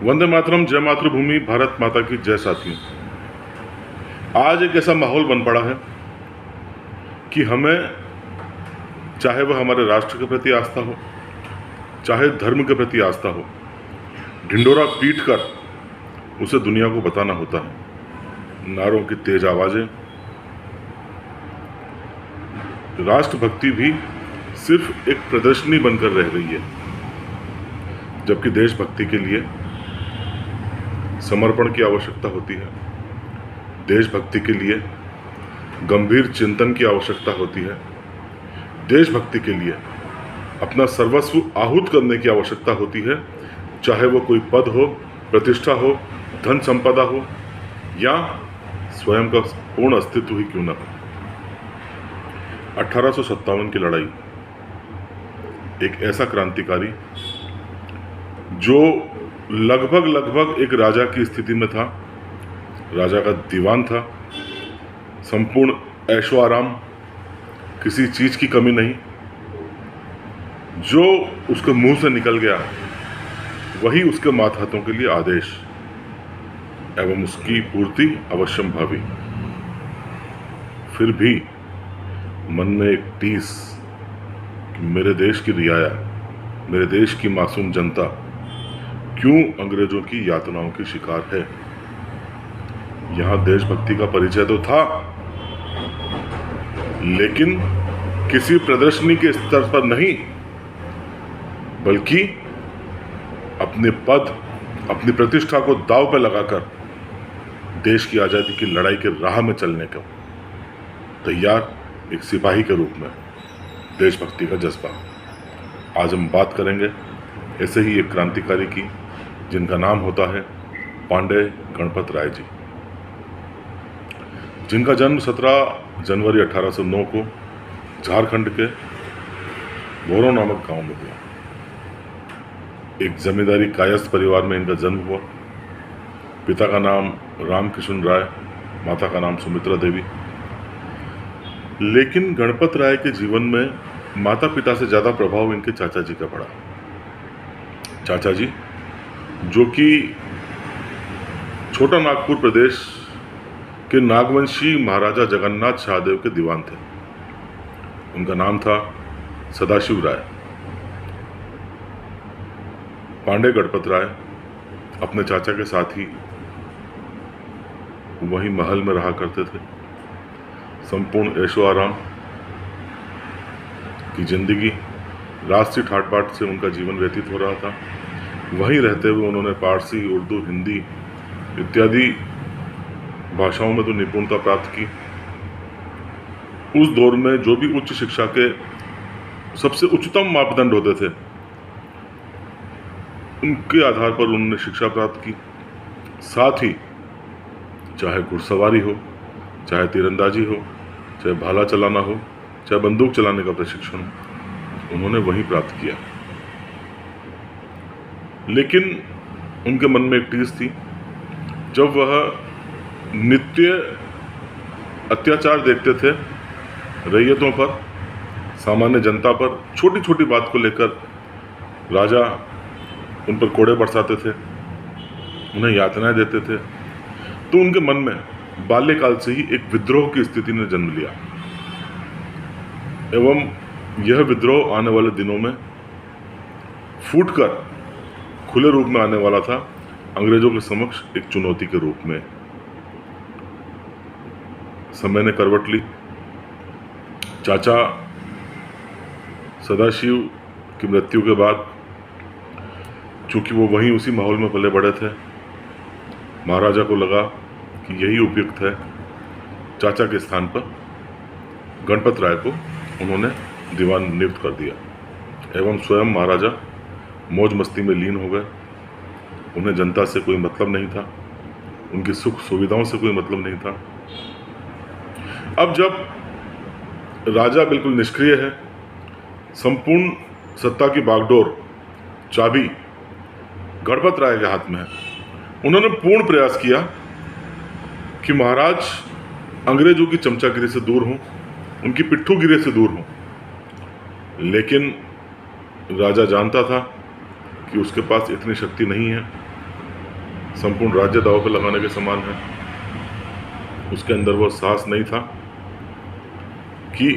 वंदे मातरम, जय मातृभूमि, भारत माता की जय। साथियों, आज एक ऐसा माहौल बन पड़ा है कि हमें, चाहे वह हमारे राष्ट्र के प्रति आस्था हो, चाहे धर्म के प्रति आस्था हो, ढिंडोरा पीट कर उसे दुनिया को बताना होता है। नारों की तेज आवाजें, राष्ट्रभक्ति भी सिर्फ एक प्रदर्शनी बनकर रह गई है, जबकि देशभक्ति के लिए समर्पण की आवश्यकता होती है। देशभक्ति के लिए गंभीर चिंतन की आवश्यकता होती है। देशभक्ति के लिए अपना सर्वस्व आहूत करने की आवश्यकता होती है, चाहे वो कोई पद हो, प्रतिष्ठा हो, धन संपदा हो या स्वयं का पूर्ण अस्तित्व ही क्यों न हो। 1857 की लड़ाई एक ऐसा क्रांतिकारी जो लगभग एक राजा की स्थिति में था, राजा का दीवान था, संपूर्ण ऐशो आराम, किसी चीज की कमी नहीं, जो उसके मुंह से निकल गया वही उसके मातहतों के लिए आदेश एवं उसकी पूर्ति अवश्यम भावी। फिर भी मन में एक टीस कि मेरे देश की रियाया, मेरे देश की मासूम जनता क्यों अंग्रेजों की यातनाओं की शिकार है। यहां देशभक्ति का परिचय तो था, लेकिन किसी प्रदर्शनी के स्तर पर नहीं, बल्कि अपने पद, अपनी प्रतिष्ठा को दांव पर लगाकर देश की आजादी की लड़ाई के राह में चलने को तैयार एक सिपाही के रूप में देशभक्ति का जज्बा। आज हम बात करेंगे ऐसे ही एक क्रांतिकारी की, जिनका नाम होता है पांडे गणपत राय जी, जिनका जन्म 17 जनवरी 1809 को झारखंड के बोरो नामक गांव में हुआ। एक जमींदारी कायस्थ परिवार में इनका जन्म हुआ। पिता का नाम रामकिशन राय, माता का नाम सुमित्रा देवी। लेकिन गणपत राय के जीवन में माता पिता से ज्यादा प्रभाव इनके चाचा जी का पड़ा। चाचा जी जो कि छोटा नागपुर प्रदेश के नागवंशी महाराजा जगन्नाथ शाहदेव के दीवान थे। उनका नाम था सदाशिव राय। पांडे गणपत राय अपने चाचा के साथ ही वहीं महल में रहा करते थे। संपूर्ण ऐशो आराम की जिंदगी, राष्ट्रीय ठाट बाट से उनका जीवन व्यतीत हो रहा था। वहीं रहते हुए उन्होंने पारसी, उर्दू, हिंदी इत्यादि भाषाओं में तो निपुणता प्राप्त की। उस दौर में जो भी उच्च शिक्षा के सबसे उच्चतम मापदंड होते थे, उनके आधार पर उन्होंने शिक्षा प्राप्त की। साथ ही चाहे घुड़सवारी हो, चाहे तीरंदाजी हो, चाहे भाला चलाना हो, चाहे बंदूक चलाने का प्रशिक्षण हो, उन्होंने वहीं प्राप्त किया। लेकिन उनके मन में एक टीस थी। जब वह नित्य अत्याचार देखते थे रैयतों पर, सामान्य जनता पर, छोटी छोटी बात को लेकर राजा उन पर कोड़े बरसाते थे, उन्हें यातनाएं देते थे, तो उनके मन में बाल्यकाल से ही एक विद्रोह की स्थिति ने जन्म लिया। एवं यह विद्रोह आने वाले दिनों में फूटकर खुले रूप में आने वाला था, अंग्रेजों के समक्ष एक चुनौती के रूप में। समय ने करवट ली। चाचा सदाशिव की मृत्यु के बाद, चूंकि वो वहीं उसी माहौल में पले बड़े थे, महाराजा को लगा कि यही उपयुक्त है। चाचा के स्थान पर गणपत राय को उन्होंने दीवान नियुक्त कर दिया एवं स्वयं महाराजा मौज मस्ती में लीन हो गए। उन्हें जनता से कोई मतलब नहीं था, उनकी सुख सुविधाओं से कोई मतलब नहीं था। अब जब राजा बिल्कुल निष्क्रिय है, संपूर्ण सत्ता की बागडोर, चाबी गणपत राय के हाथ में है, उन्होंने पूर्ण प्रयास किया कि महाराज अंग्रेजों की चमचागिरी से दूर हों, उनकी पिट्ठूगिरी से दूर हों। लेकिन राजा जानता था कि उसके पास इतनी शक्ति नहीं है। संपूर्ण राज्य दांव पे लगाने के समान है। उसके अंदर वो साहस नहीं था कि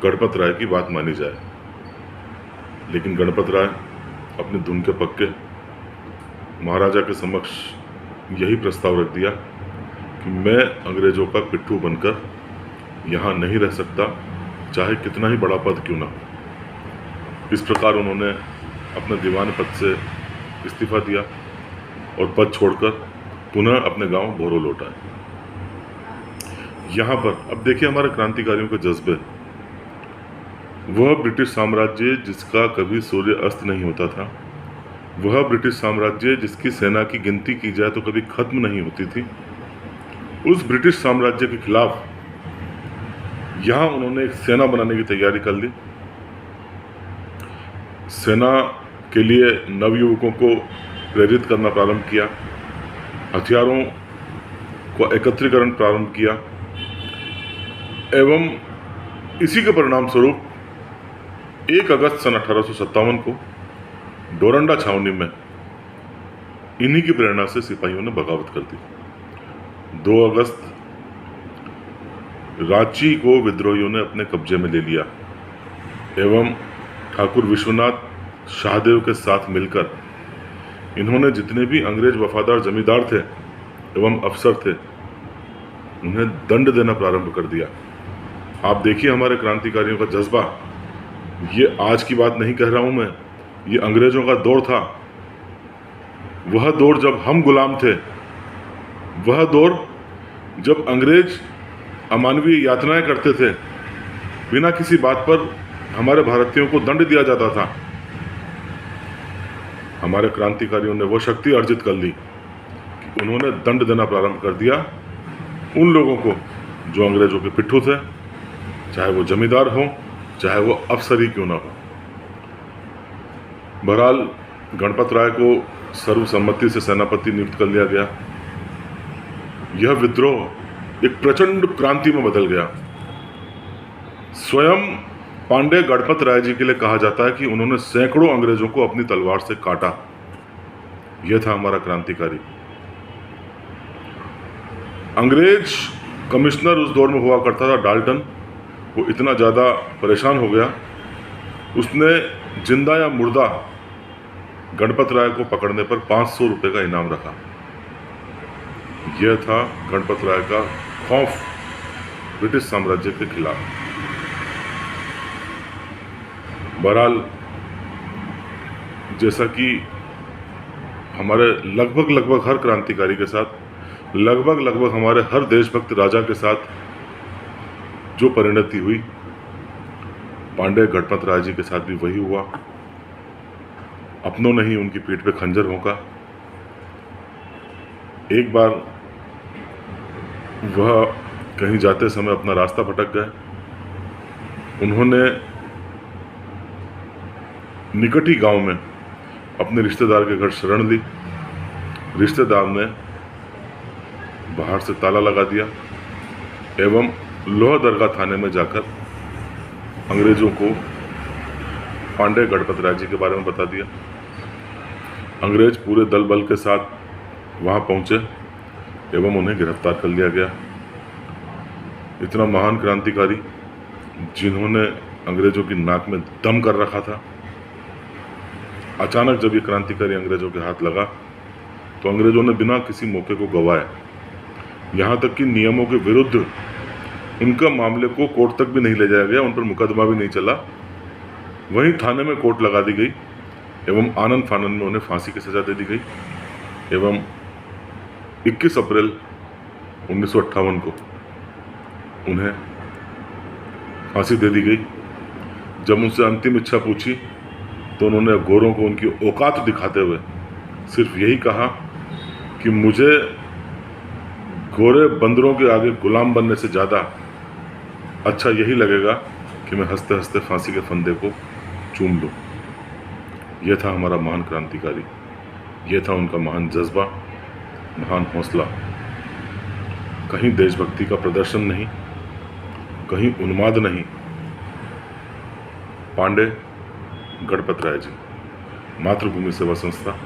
गणपत राय की बात मानी जाए, लेकिन गणपत राय अपनी धुन के पक्के महाराजा के समक्ष यही प्रस्ताव रख दिया कि मैं अंग्रेजों का पिट्ठू बनकर यहाँ नहीं रह सकता, चाहे कितना ही बड़ा पद क्यों ना हो। इस प्रकार उन्होंने अपने दीवान पद से इस्तीफा दिया और पद छोड़कर पुनः अपने गांव भोरो लौट आए। यहाँ पर अब देखिए हमारे क्रांतिकारियों के जज्बे। वह ब्रिटिश साम्राज्य जिसका कभी सूर्य अस्त नहीं होता था, वह ब्रिटिश साम्राज्य जिसकी सेना की गिनती की जाए तो कभी खत्म नहीं होती थी, उस ब्रिटिश साम्राज्य के खिलाफ यहाँ उन्होंने एक सेना बनाने की तैयारी कर ली। सेना के लिए नवयुवकों को प्रेरित करना प्रारंभ किया, हथियारों को एकत्रीकरण प्रारंभ किया एवं इसी के परिणाम स्वरूप 1 अगस्त सन 1857 को डोरंडा छावनी में इन्हीं की प्रेरणा से सिपाहियों ने बगावत कर दी। 2 अगस्त रांची को विद्रोहियों ने अपने कब्जे में ले लिया एवं ठाकुर विश्वनाथ शाहदेव के साथ मिलकर इन्होंने जितने भी अंग्रेज वफादार जमींदार थे एवं अफसर थे उन्हें दंड देना प्रारंभ कर दिया। आप देखिए हमारे क्रांतिकारियों का जज्बा। ये आज की बात नहीं कह रहा हूं मैं, ये अंग्रेजों का दौर था। वह दौर जब हम गुलाम थे, वह दौर जब अंग्रेज अमानवीय यातनाएं करते थे, बिना किसी बात पर हमारे भारतीयों को दंड दिया जाता था। हमारे क्रांतिकारियों ने वो शक्ति अर्जित कर ली कि उन्होंने दंड देना प्रारंभ कर दिया उन लोगों को जो अंग्रेजों के पिट्ठू थे, चाहे वो जमींदार हो, चाहे वो अफसर ही क्यों ना हो। बहरहाल गणपत राय को सर्वसम्मति से सेनापति नियुक्त कर लिया गया। यह विद्रोह एक प्रचंड क्रांति में बदल गया। स्वयं पांडे गणपत राय जी के लिए कहा जाता है कि उन्होंने सैकड़ों अंग्रेजों को अपनी तलवार से काटा। यह था हमारा क्रांतिकारी। अंग्रेज कमिश्नर उस दौर में हुआ करता था डाल्टन, वो इतना ज़्यादा परेशान हो गया, उसने जिंदा या मुर्दा गणपत राय को पकड़ने पर 500 रुपये का इनाम रखा। यह था गणपत राय का खौफ ब्रिटिश साम्राज्य के खिलाफ। बहरहाल जैसा कि हमारे लगभग हर क्रांतिकारी के साथ, लगभग हमारे हर देशभक्त राजा के साथ जो परिणति हुई, पांडे गणपत राय जी के साथ भी वही हुआ। अपनों ने ही उनकी पीठ पे खंजर भोंका। एक बार वह कहीं जाते समय अपना रास्ता भटक गए। उन्होंने निकट ही गांव में अपने रिश्तेदार के घर शरण ली। रिश्तेदार ने बाहर से ताला लगा दिया एवं लोहरदगा थाने में जाकर अंग्रेजों को पांडे गणपत राय जी के बारे में बता दिया। अंग्रेज पूरे दल बल के साथ वहां पहुंचे एवं उन्हें गिरफ्तार कर लिया गया। इतना महान क्रांतिकारी जिन्होंने अंग्रेजों की नाक में दम कर रखा था, अचानक जब ये क्रांतिकारी अंग्रेजों के हाथ लगा तो अंग्रेजों ने बिना किसी मौके को गंवाए, यहाँ तक कि नियमों के विरुद्ध उनका मामले को कोर्ट तक भी नहीं ले जाया गया, उन पर मुकदमा भी नहीं चला। वहीं थाने में कोर्ट लगा दी गई एवं आनंद फानन में उन्हें फांसी की सजा दे दी गई एवं 21 अप्रैल 1958 को उन्हें फांसी दे दी गई। जब उनसे अंतिम इच्छा पूछी तो उन्होंने गोरों को उनकी औकात दिखाते हुए सिर्फ यही कहा कि मुझे गोरे बंदरों के आगे गुलाम बनने से ज़्यादा अच्छा यही लगेगा कि मैं हंसते हंसते फांसी के फंदे को चूम लूँ। यह था हमारा महान क्रांतिकारी, यह था उनका महान जज्बा, महान हौसला। कहीं देशभक्ति का प्रदर्शन नहीं, कहीं उन्माद नहीं। पांडे गणपत राय जी, मातृभूमि सेवा संस्था,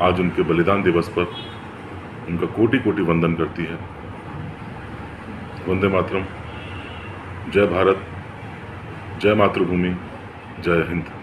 आज उनके बलिदान दिवस पर उनका कोटि कोटि वंदन करती है। वंदे मातरम। जय भारत, जय मातृभूमि, जय हिंद।